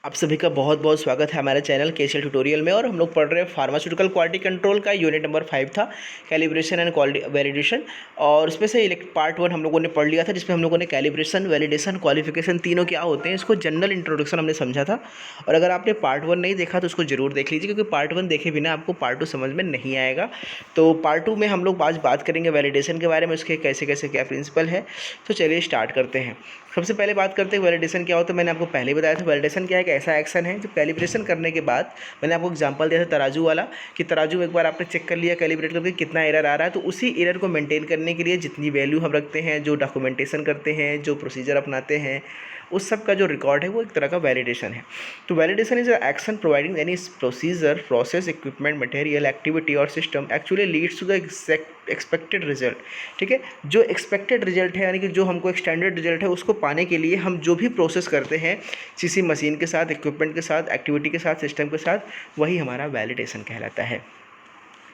आप सभी का बहुत बहुत स्वागत है हमारे चैनल केसीएल ट्यूटोरियल में। और हम लोग पढ़ रहे हैं फार्मास्यूटिकल क्वालिटी कंट्रोल का यूनिट नंबर 5 था, कैलिब्रेशन एंड क्वालिटी वैलिडेशन। और उसमें से पार्ट 1 हम लोगों ने पढ़ लिया था, जिसमें हम लोगों ने कैलिब्रेशन, वैलिडेशन, क्वालिफिकेशन तीनों क्या होते हैं इसको जनरल इंट्रोडक्शन हमने समझा था। और अगर आपने पार्ट 1 नहीं देखा तो उसको जरूर देख लीजिए, क्योंकि पार्ट 1 देखे बिना आपको पार्ट 2 समझ में नहीं आएगा। तो पार्ट 2 में हम लोग आज बात करेंगे वैलिडेशन के बारे में, उसके कैसे कैसे क्या प्रिंसिपल है। तो चलिए स्टार्ट करते हैं। सबसे पहले बात करते हैं वैलिडेशन क्या होता है। मैंने आपको पहले ही बताया था, वैलिडेशन क्या है, एक ऐसा एक्शन है जो कैलिब्रेशन करने के बाद, मैंने आपको एग्जांपल दिया था तराजू वाला, कि तराजू एक बार आपने चेक कर लिया कैलिब्रेट करके कितना एरर आ रहा है, तो उसी एरर को मेंटेन करने के लिए जितनी वैल्यू हम रखते हैं, जो डॉक्यूमेंटेशन करते हैं, जो प्रोसीजर अपनाते हैं, उस सब का जो रिकॉर्ड है वो एक तरह का वैलिडेशन है। तो validation is action providing any procedure, process, equipment, material, activity और system actually leads to the expected result. ठीक है, जो एक्सपेक्टेड रिजल्ट है, यानी कि जो हमको एक स्टैंडर्ड रिजल्ट है, उसको पाने के लिए हम जो भी प्रोसेस करते हैं किसी मशीन के साथ, इक्विपमेंट के साथ, एक्टिविटी के साथ, सिस्टम के साथ, वही हमारा वैलिडेशन कहलाता है।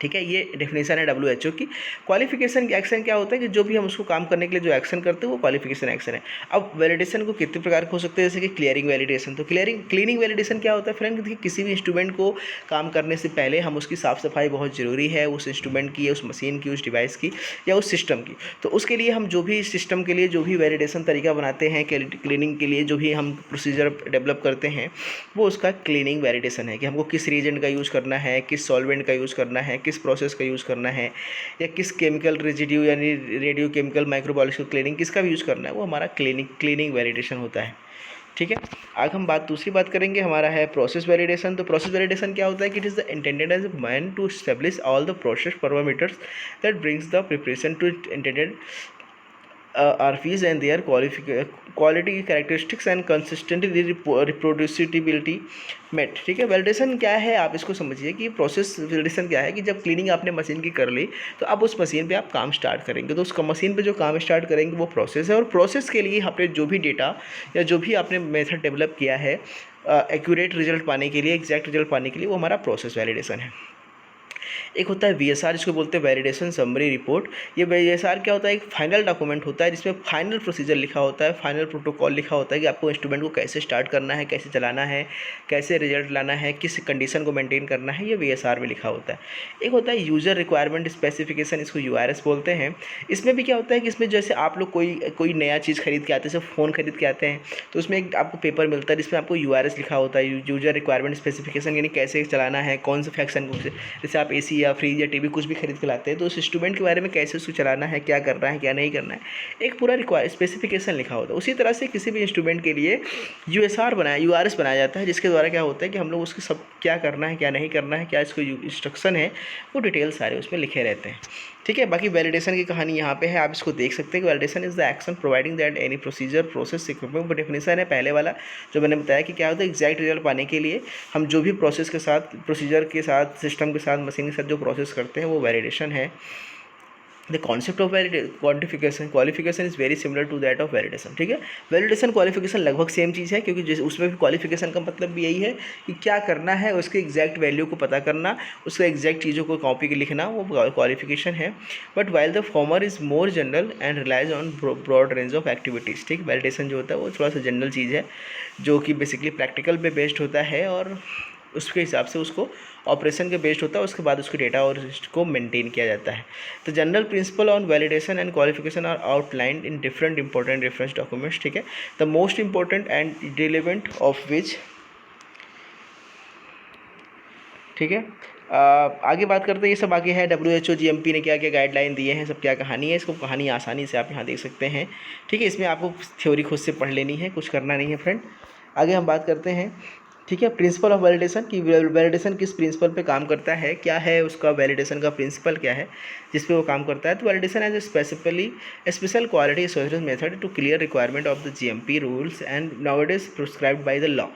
ठीक है, ये डेफिनेशन है WHO की। क्वालिफिकेशन एक्शन क्या होता है कि जो भी हम उसको काम करने के लिए जो एक्शन करते हैं वो क्वालिफिकेशन एक्शन है। अब वैलिडेशन को कितने प्रकार के हो सकते हैं, जैसे कि क्लियरिंग वैलिडेशन। तो क्लीनिंग वैलिडेशन क्या होता है फ्रेंड, कि किसी भी इंस्ट्रूमेंट को काम करने से पहले हम उसकी साफ़ सफाई बहुत ज़रूरी है, उस इंस्ट्रूमेंट की, उस मशीन की, उस डिवाइस की या उस सिस्टम की। तो उसके लिए हम जो भी सिस्टम के लिए जो भी वैलिडेशन तरीका बनाते हैं, क्लीनिंग के लिए जो भी हम प्रोसीजर डेवलप करते हैं, वो उसका क्लीनिंग वैलिडेशन है। कि हमको किस रीजेंट का यूज़ करना है, किस सॉल्वेंट का यूज़ करना है, किस प्रोसेस का यूज़ करना है, या किस केमिकल रेजिड्यू यानी रेडियो केमिकल माइक्रोबायोलॉजिकल क्लीनिंग किसका भी यूज़ करना है, वो हमारा क्लीनिंग वैलिडेशन होता है। ठीक है, आज हम दूसरी बात करेंगे, हमारा है प्रोसेस वैलिडेशन। तो प्रोसेस वैलिडेशन क्या होता है कि it is the intended as a man to establish all the process parameters that brings the preparation to intended RPs and their quality characteristics and consistent reproducibility met। ठीक है, validation क्या है आप इसको समझिए कि प्रोसेस वैलिडेशन क्या है कि जब क्लीनिंग आपने मशीन की कर ली, तो अब उस मशीन पे आप काम स्टार्ट करेंगे, तो उस मशीन पे जो काम स्टार्ट करेंगे वो प्रोसेस है। और प्रोसेस के लिए आपने जो भी डेटा या जो भी आपने मेथड डेवलप किया है एक्यूरेट रिजल्ट पाने के लिए, एग्जैक्ट रिजल्ट पाने के लिए, वो हमारा प्रोसेस वैलिडेशन है। एक होता है VSR, जिसको बोलते हैं वैलिडेशन समरी रिपोर्ट। ये VSR क्या होता है, एक फाइनल डॉक्यूमेंट होता है जिसमें फाइनल प्रोसीजर लिखा होता है, फाइनल प्रोटोकॉल लिखा होता है कि आपको इंस्ट्रूमेंट को कैसे स्टार्ट करना है, कैसे चलाना है, कैसे रिजल्ट लाना है, किस कंडीशन को मेंटेन करना है, ये VSR में लिखा होता है। एक होता है यूज़र रिक्वायरमेंट स्पेसिफिकेशन, इसको URS बोलते हैं। इसमें भी क्या होता है कि इसमें जैसे आप लोग कोई नया चीज़ खरीद के आते हैं, जैसे फ़ोन खरीद के आते हैं, तो उसमें एक आपको पेपर मिलता है जिसमें आपको URS लिखा होता है, यूज़र रिक्वायरमेंट स्पेसिफिकेशन, यानी कैसे चलाना है, कौन से फैक्शन को, जैसे आप AC या फ्रिज या टीवी कुछ भी खरीद के लाते हैं, तो उस इंस्ट्रूमेंट के बारे में कैसे उसको चलाना है, क्या करना है, क्या नहीं करना है, एक पूरा स्पेसिफिकेशन लिखा होता है। उसी तरह से किसी भी इंस्ट्रूमेंट के लिए URS बनाया जाता है, जिसके द्वारा क्या होता है कि हम लोग उसके सब क्या करना है, क्या नहीं करना है, क्या इसको इंस्ट्रक्शन है, वो डिटेल सारे उसमें लिखे रहते हैं। ठीक है, बाकी वैलिडेशन की कहानी यहाँ पे है, आप इसको देख सकते हैं कि validation is the action providing that any procedure, process, equipment. Definition है पहले वाला जो मैंने बताया कि क्या होता है, एग्जैक्ट रिजल्ट पाने के लिए हम जो भी प्रोसेस के साथ, प्रोसीजर के साथ, सिस्टम के साथ, मशीन के साथ जो प्रोसेस करते हैं, वो वैलिडेशन है। The concept of qualification is very similar to that of validation. ठीक है, वैलिडेशन क्वालिफिकेशन लगभग सेम चीज़ है, क्योंकि जैसे उसमें भी क्वालिफिकेशन का मतलब भी यही है कि क्या करना है, उसके एग्जैक्ट वैल्यू को पता करना, उसके एग्जैक्ट चीज़ों को कॉपी के लिखना, वो क्वालिफिकेशन है। But while the former is more general and relies on broad range of activities. ठीक, वैलिडेशन जो होता है वो थोड़ा सा जनरल चीज़ है, जो कि बेसिकली प्रैक्टिकल पे बेस्ड होता है, और उसके हिसाब से उसको ऑपरेशन के बेस्ड होता है, उसके बाद उसके डेटा और को मेंटेन किया जाता है। तो general principle on validation and qualification are outlined in different important reference documents. ठीक है, the most important and relevant of which. ठीक है, आगे बात करते हैं, ये सब आगे है WHO GMP ने क्या क्या गाइडलाइन दिए हैं, सब क्या कहानी है, इसको कहानी आसानी से आप यहाँ देख सकते हैं। ठीक है, इसमें आपको थ्योरी खुद से पढ़ लेनी है, कुछ करना नहीं है फ्रेंड। आगे हम बात करते हैं। ठीक है, प्रिंसिपल ऑफ वैलिडेशन, कि वैलिडेशन किस प्रिंसिपल पे काम करता है, क्या है उसका वैलिडेशन का प्रिंसिपल क्या है जिस पे वो काम करता है। तो validation as a special quality assurance method to clear requirement of the GMP rules and nowadays prescribed by the law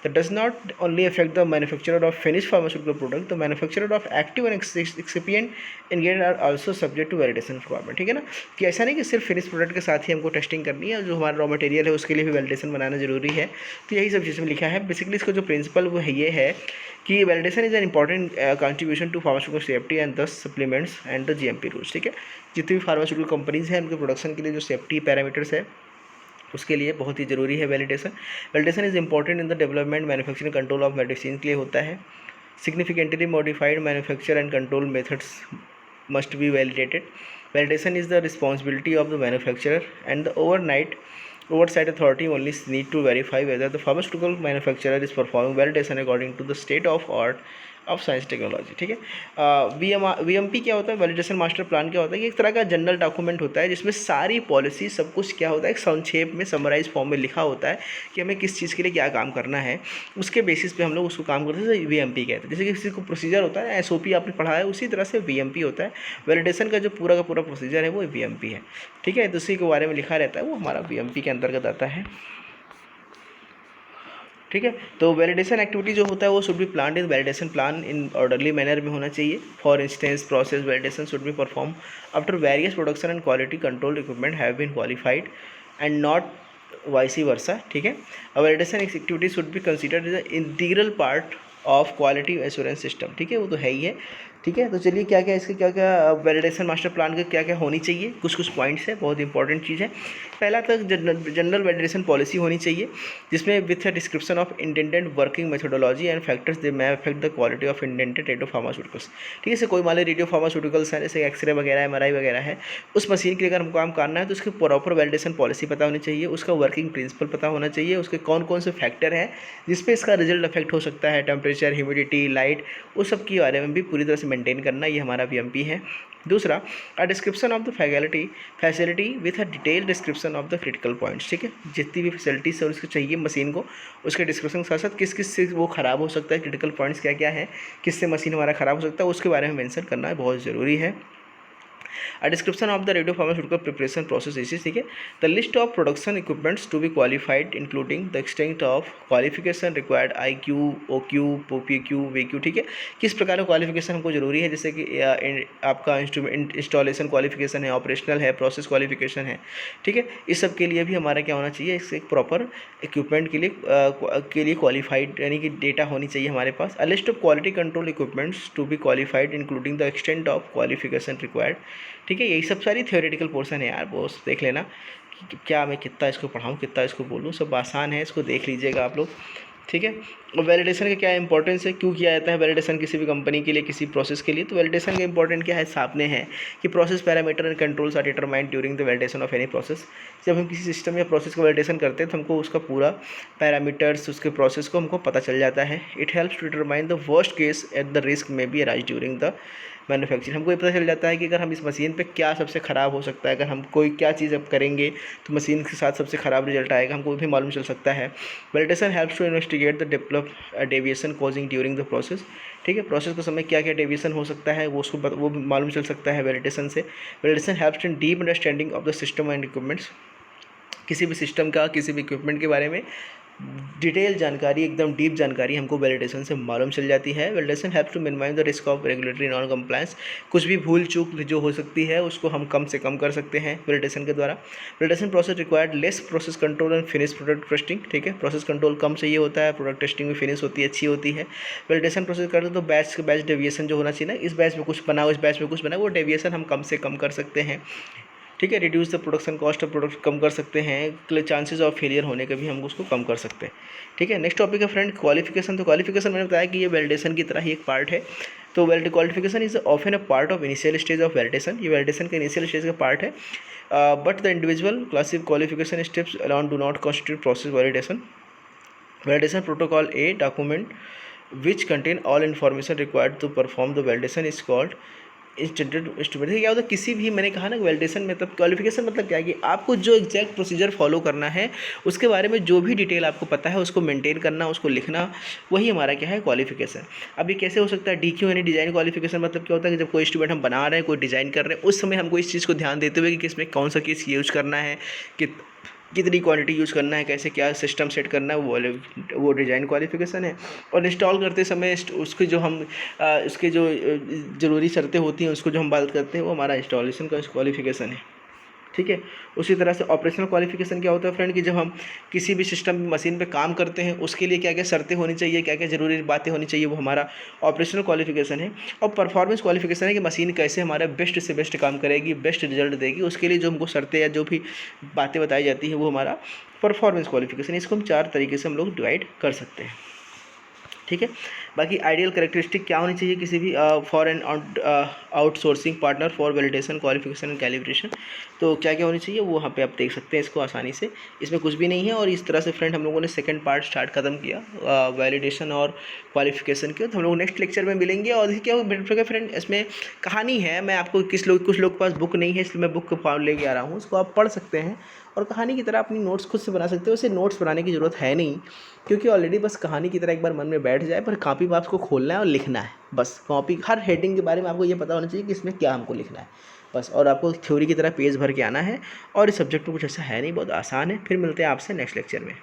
that does not only affect the manufacturer of finished pharmaceutical product, the manufacturer of active and excipient ingredient are also subject to validation requirement। ठीक है ना, कि ऐसा नहीं कि सिर्फ finish product के साथ ही हमको टेस्टिंग करनी है, जो हमारा रॉ मटेरियल है उसके लिए भी वैलिडेशन बनाना जरूरी है। तो यही सब चीज़ में लिखा है। बेसिकली इसका जो प्रिंसिपल वो है, ये है कि validation is an important contribution to pharmaceutical safety and the supplements and the GMP rules. ठीक है, जितनी भी फार्मास्यूटिकल कंपनीज हैं उनके प्रोडक्शन के लिए जो सेफ्टी पैरामीटर्स है उसके लिए बहुत ही ज़रूरी है validation. Validation is important in the development manufacturing control of medicine के लिए होता है। Significantly modified manufacture and control methods must be validated. Validation is the responsibility of the manufacturer, and the oversight authority only need to verify whether the pharmaceutical manufacturer is performing validation according to the state of art of science technology. ठीक है, VMP क्या होता है, validation master plan क्या होता है, ये एक तरह का जनरल डॉक्यूमेंट होता है जिसमें सारी पॉलिसी सब कुछ क्या होता है एक संक्षेप में समराइज फॉर्म में लिखा होता है कि हमें किस चीज़ के लिए क्या काम करना है, उसके बेसिस पे हम लोग उसको काम करते हैं। VMP कहते हैं, जैसे कि किसी को प्रोसीजर होता है SOP आपने पढ़ा है, उसी तरह से VMP होता है। वैलिडेशन का जो पूरा का पूरा प्रोसीजर है वो VMP है। ठीक है, तो उसी के बारे में लिखा रहता है, वो हमारा VMP के अंतर्गत आता है। ठीक है, तो वैलिडेशन एक्टिविटी जो होता है वो should be plan in validation plan in orderly manner में होना चाहिए। For instance process validation should be perform after various production and quality control equipment have been qualified and not vice versa. ठीक है, validation activity should be considered as integral part of quality assurance system. ठीक है, वो तो है ही है। ठीक है, तो चलिए क्या क्या इसके क्या क्या वैलिडेशन मास्टर प्लान के क्या क्या होनी चाहिए, कुछ कुछ पॉइंट्स है, बहुत इंपॉर्टेंट चीज़ है। पहला तक जनरल वैलिडेशन पॉलिसी होनी चाहिए जिसमें with a description of intended working methodology and factors they may affect the quality of intended radio pharmaceuticals. ठीक है, जैसे कोई मान लीजिए रेडियो फार्मास्यूटिकल्स है, जैसे एक्सरे वगैरह MRI वगैरह है, उस मशीन के लिए अगर हमको काम करना है तो उसकी प्रॉपर वैलिडेशन पॉलिसी पता होनी चाहिए, उसका वर्किंग प्रिंसिपल पता होना चाहिए, उसके कौन कौन से फैक्टर हैं जिसपे इसका रिजल्ट अफेक्ट हो सकता है, टेम्परेचर, ह्यूमिडिटी, लाइट, उस सब के बारे में भी पूरी तरह से मेंटेन करना, ये हमारा VMP है। दूसरा, a description of the facility with a detail description of the critical points. ठीक है, जितनी भी फैसिलिटीज है उसको चाहिए मशीन को, उसके डिस्क्रिप्शन के साथ साथ किस किस से वो ख़राब हो सकता है, क्रिटिकल पॉइंट्स क्या क्या है, किससे मशीन हमारा ख़राब हो सकता है, उसके बारे में मेंशन करना बहुत ज़रूरी है। A description of the radiopharmaceutical preparation process is, ठीक है, the list of production equipments to be qualified including the extent of qualification required IQ, OQ, PQ, VQ। ठीक है, किस प्रकार का क्वालिफिकेशन हमको जरूरी है, जैसे कि आपका इंस्ट्रूमेंट इंस्टॉलेशन क्वालिफिकेशन है, ऑपरेशनल है, प्रोसेस क्वालिफिकेशन है। ठीक है, इस सब के लिए भी हमारा क्या होना चाहिए, इससे एक प्रॉपर इक्विपमेंट के लिए क्वालिफाइड यानी कि डेटा होनी चाहिए हमारे पास। A list of quality control equipments to be qualified including the extent of qualification required. ठीक है, यही सब सारी थियोरेटिकल पोर्शन है यार, वो देख लेना कि क्या मैं कितना इसको पढ़ाऊँ, कितना इसको बोलूँ, सब आसान है, इसको देख लीजिएगा आप लोग। ठीक है, और वैलिडेशन का क्या इंपॉर्टेंस है, क्यों किया जाता है वैलिडेशन किसी भी कंपनी के लिए, किसी प्रोसेस के लिए, तो वैलिडेशन का इंपॉर्टेंट क्या है, सामने है कि process parameter and controls are determined during the validation of any process. जब हम किसी सिस्टम या प्रोसेस का वैलिडेशन करते हैं तो हमको उसका पूरा पैरामीटर्स, उसके प्रोसेस को हमको पता चल जाता है। It helps to determine the worst case at the risk may be arise during the manufacturing. हमको ये पता चल जाता है कि अगर हम इस मशीन पे क्या सबसे ख़राब हो सकता है, अगर हम कोई क्या चीज़ अब करेंगे तो मशीन के साथ सबसे ख़राब रिजल्ट आएगा, हमको भी मालूम चल सकता है। Validation helps to investigate the develop deviation causing during the process. ठीक है, प्रोसेस के समय क्या क्या डेविएशन हो सकता है वो मालूम चल सकता है वैलिडेशन से। Validation helps in deep understanding of the system and equipments. किसी भी सिस्टम का, किसी भी इक्विपमेंट के बारे में डिटेल जानकारी, एकदम डीप जानकारी हमको वैलिडेशन से मालूम चल जाती है। Validation help to minimize the risk of regulatory non compliance. कुछ भी भूल चूक जो हो सकती है उसको हम कम से कम कर सकते हैं वैलिडेशन के द्वारा। Validation process required less process control and finish product testing. ठीक है, प्रोसेस कंट्रोल कम चाहिए होता है, प्रोडक्ट टेस्टिंग में फिनिश होती है, अच्छी होती है। वैलिडेशन प्रोसेस करते तो बैच डेविएशन जो होना चाहिए ना, इस बैच में कुछ बनाओ, इस बैच में कुछ बनाओ, वो डेविएशन हम कम से कम कर सकते हैं। ठीक है, reduce the production cost of product कम कर सकते हैं, चांसेस ऑफ फेलियर होने के भी हम उसको कम कर सकते हैं। ठीक है, नेक्स्ट टॉपिक है फ्रेंड क्वालिफिकेशन। तो क्वालिफिकेशन मैंने बताया कि ये वैलिडेशन की तरह ही एक पार्ट है। तो qualification is often a part of initial stage of validation. ये वैलिडेशन का इनिशियल स्टेज का पार्ट है, but the individual classic qualification steps alone do not constitute process validation. Validation protocol a document which contain all information required to perform the validation is called instrument. क्या होता है, किसी भी, मैंने कहा ना वैलिडेशन मतलब क्वालिफिकेशन मतलब क्या है कि आपको जो एग्जैक्ट प्रोसीजर फॉलो करना है उसके बारे में जो भी डिटेल आपको पता है उसको मेंटेन करना, उसको लिखना, वही हमारा क्या है क्वालिफिकेशन। अब ये कैसे हो सकता है, DQ यानी डिज़ाइन क्वालिफिकेशन मतलब क्या होता है कि जब कोई इंस्ट्रूमेंट हम बना रहे हैं, कोई डिज़ाइन कर रहे हैं, उस समय हमको इस चीज़ को ध्यान देते हुए कि किसमें कौन सा केस यूज़ करना है, कि कितनी क्वांटिटी यूज़ करना है, कैसे क्या सिस्टम सेट करना है, वो डिज़ाइन क्वालिफिकेशन है। और इंस्टॉल करते समय उसके जो हम उसके जो ज़रूरी शर्तें होती हैं उसको जो हम बात करते हैं वो हमारा इंस्टॉलेशन का क्वालिफिकेशन है। ठीक है। उसी तरह से ऑपरेशनल क्वालिफिकेशन क्या होता है फ्रेंड कि जब हम किसी भी सिस्टम मशीन पे काम करते हैं उसके लिए क्या क्या शर्तें होनी चाहिए, क्या क्या ज़रूरी बातें होनी चाहिए, वो हमारा ऑपरेशनल क्वालिफिकेशन है। और परफॉर्मेंस क्वालिफिकेशन है कि मशीन कैसे हमारा बेस्ट से बेस्ट काम करेगी, बेस्ट रिजल्ट देगी, उसके लिए जो हमको शर्तें या जो भी बातें बताई जाती हैं वो हमारा परफॉर्मेंस क्वालिफिकेशन। इसको हम 4 तरीके से हम लोग डिवाइड कर सकते हैं। ठीक है। बाकी आइडियल कैरेक्टरिस्टिक क्या होनी चाहिए किसी भी for an outsourcing partner for validation qualification and calibration, तो क्या क्या होनी चाहिए वो वहाँ पे आप देख सकते हैं इसको आसानी से। इसमें कुछ भी नहीं है। और इस तरह से फ्रेंड हम लोगों ने सेकंड पार्ट स्टार्ट खत्म किया वैलिडेशन और क्वालिफिकेशन के। तो हम लोग नेक्स्ट लेक्चर में मिलेंगे। और देखिए क्या होगा फ्रेंड, इसमें कहानी है, मैं आपको कुछ लोग के पास बुक नहीं है इसलिए मैं बुक लेके आ रहा हूँ, उसको आप पढ़ सकते हैं और कहानी की तरह अपनी नोट्स खुद से बना सकते हो। उसे नोट्स बनाने की ज़रूरत है नहीं, क्योंकि ऑलरेडी बस कहानी की तरह एक बार मन में बैठ जाए, पर कॉपी में आपको खोलना है और लिखना है बस। कॉपी हर हेडिंग के बारे में आपको ये पता होना चाहिए कि इसमें क्या हमको लिखना है बस। और आपको थ्योरी की तरह पेज भर के आना है। और इस सब्जेक्ट में कुछ ऐसा है नहीं, बहुत आसान है। फिर मिलते हैं आपसे नेक्स्ट लेक्चर में।